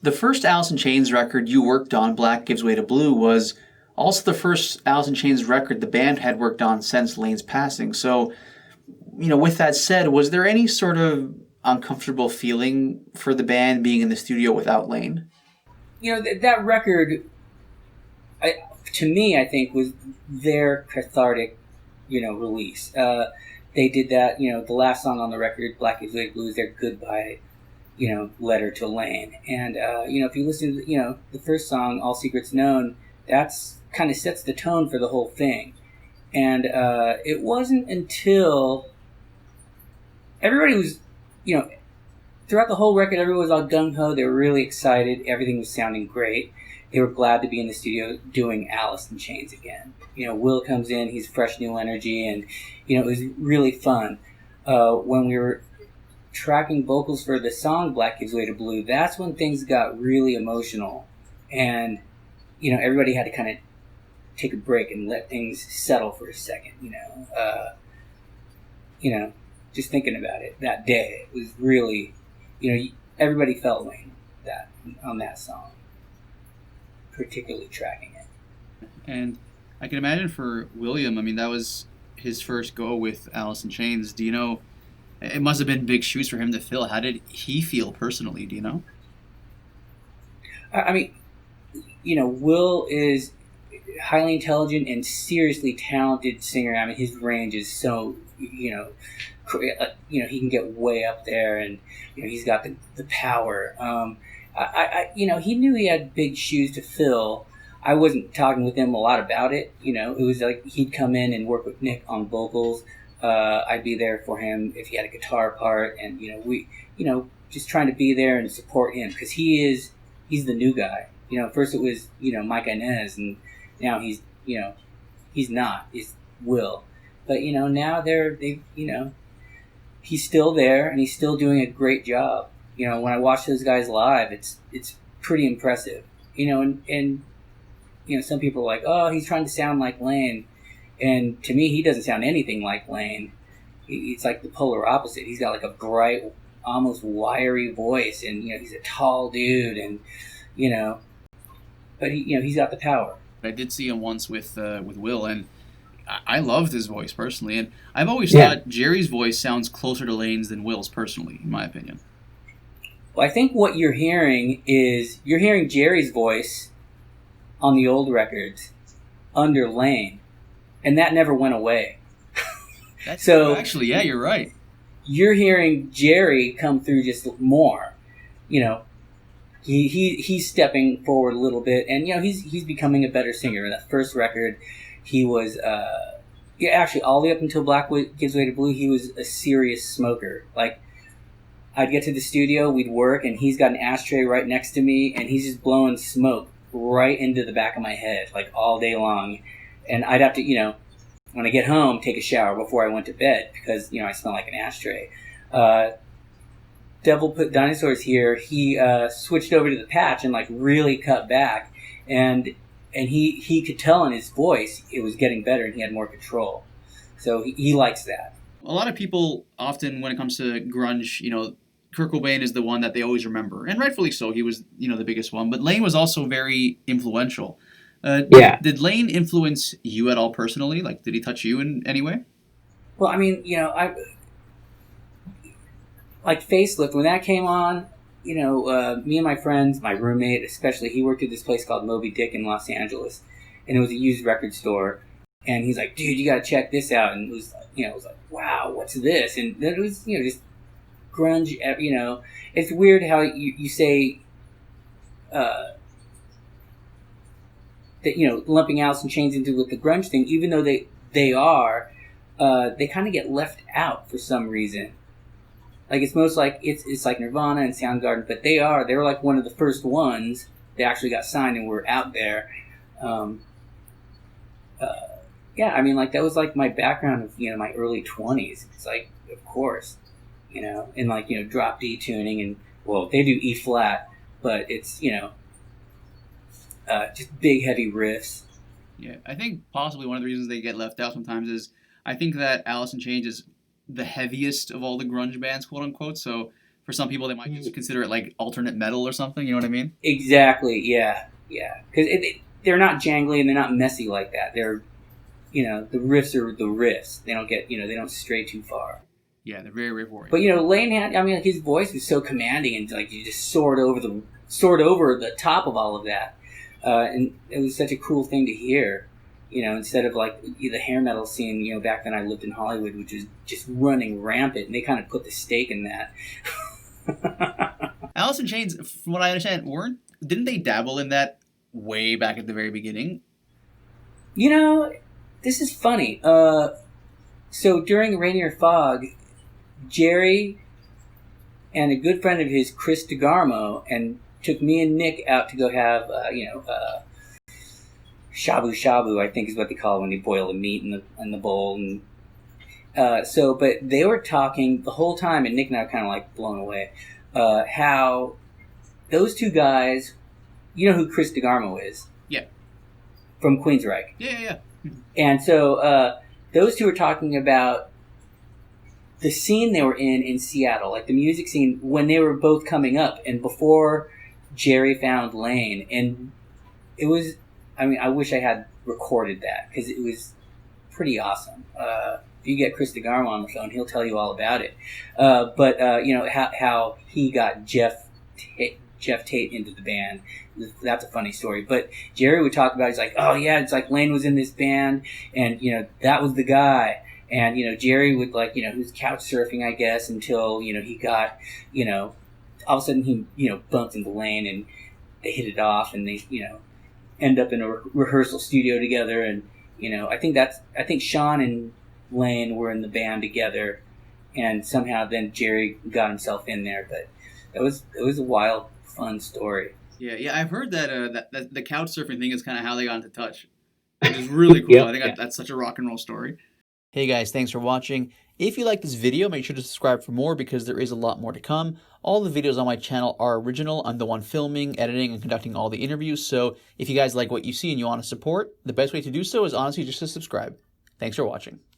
The first Alice in Chains record you worked on, Black Gives Way to Blue, was also the first Alice in Chains record the band had worked on since Layne's passing. So, with that said, was there any sort of uncomfortable feeling for the band being in the studio without Layne? That record, to me, I think, was their cathartic, release. They did that, the last song on the record, Black Gives Way to Blue, is their goodbye, letter to Layne. And, if you listen to, the first song, All Secrets Known, that's kind of sets the tone for the whole thing. And it wasn't until everybody was, throughout the whole record, everyone was all gung-ho. They were really excited. Everything was sounding great. They were glad to be in the studio doing Alice in Chains again. Will comes in, he's fresh new energy, and, it was really fun. When we were tracking vocals for the song Black Gives Way to Blue, that's when things got really emotional. And, everybody had to kind of take a break and let things settle for a second, just thinking about it that day. It was really, everybody felt Layne on that song, particularly tracking it. And I can imagine for William, that was his first go with Alice in Chains. Do you know, it must have been big shoes for him to fill. How did he feel personally, do you know? Will is highly intelligent and seriously talented singer. His range is so, he can get way up there, and he's got the power. He knew he had big shoes to fill. I wasn't talking with him a lot about it. It was like he'd come in and work with Nick on vocals. I'd be there for him if he had a guitar part, and we just trying to be there and support him, because he's the new guy. First it was Mike Inez, and now he's not. It's Will. But now he's still there, and he's still doing a great job. When I watch those guys live, it's pretty impressive. And some people are like, oh, he's trying to sound like Layne, and to me, he doesn't sound anything like Layne. It's like the polar opposite. He's got like a bright, almost wiry voice, and he's a tall dude, and but he's got the power. I did see him once with Will, and I loved his voice personally, and I've always thought Jerry's voice sounds closer to Layne's than Will's personally, in my opinion. Well, I think what you're hearing Jerry's voice on the old records under Layne, and that never went away. So actually, yeah, you're right. You're hearing Jerry come through just more. He's stepping forward a little bit, and he's becoming a better singer. That first record, he was actually all the way up until Black Gives Way to Blue, he was a serious smoker. Like, I'd get to the studio, we'd work, and he's got an ashtray right next to me, and he's just blowing smoke right into the back of my head, like all day long. And I'd have to, when I get home, take a shower before I went to bed, because I smell like an ashtray. Devil Put Dinosaurs here, he switched over to the patch and like really cut back, and he could tell in his voice it was getting better, and he had more control. So he likes that. A lot of people often, when it comes to grunge, Kurt Cobain is the one that they always remember, and rightfully so. He was the biggest one, but Layne was also very influential. Did Layne influence you at all personally? Like, did he touch you in any way? Well, I like Facelift, when that came on, me and my friends, my roommate especially, he worked at this place called Moby Dick in Los Angeles, and it was a used record store, and he's like, dude, you gotta check this out, and it was like, wow, what's this? And then it was, just grunge, it's weird how you say, that, lumping Alice in Chains into with the grunge thing, even though they are, they kind of get left out for some reason. Like, it's most like, it's like Nirvana and Soundgarden, but they were like one of the first ones that actually got signed and were out there. That was like my background of, my early 20s. It's like, of course, and like, drop D tuning, and, well, they do E flat, but it's, just big, heavy riffs. Yeah, I think possibly one of the reasons they get left out sometimes is I think that Alice in Chains is the heaviest of all the grunge bands, quote unquote. So For some people, they might just consider it like alternate metal or something. You know what I mean? Exactly. Yeah. Yeah. Because they're not jangly and they're not messy like that. They're, the riffs are the riffs. They don't get, they don't stray too far. Yeah, they're very riff oriented. But Layne had, like, his voice was so commanding, and like you just soared over the top of all of that, and it was such a cool thing to hear. Instead of like the hair metal scene, back then I lived in Hollywood, which was just running rampant, and they kind of put the stake in that. Alice in Chains, from what I understand, didn't they dabble in that way back at the very beginning? This is funny. So during Rainier Fog, Jerry and a good friend of his, Chris DeGarmo, and took me and Nick out to go have, shabu shabu, I think is what they call it when you boil the meat in the bowl. And but they were talking the whole time, and Nick and I were kind of like blown away, how those two guys, you know who Chris DeGarmo is? Yeah. From Queensryche. Yeah. And so those two were talking about the scene they were in Seattle, like the music scene, when they were both coming up and before Jerry found Layne. And it was, I wish I had recorded that because it was pretty awesome. If you get Chris DeGarmo on the phone, he'll tell you all about it. But how he got Jeff Tate into the band. That's a funny story. But Jerry would talk about, he's like, oh yeah, it's like Layne was in this band and, that was the guy. And, Jerry would he was couch surfing, I guess, until, he got, all of a sudden he, bumped into Layne and they hit it off and they, end up in a rehearsal studio together. And, I think Sean and Layne were in the band together and somehow then Jerry got himself in there. But it was a wild, fun story. Yeah, I've heard that that the couch surfing thing is kind of how they got into touch. It was really cool. I think that's such a rock and roll story. Hey guys, thanks for watching. If you like this video, make sure to subscribe for more because there is a lot more to come. All the videos on my channel are original. I'm the one filming, editing, and conducting all the interviews. So if you guys like what you see and you want to support, the best way to do so is honestly just to subscribe. Thanks for watching.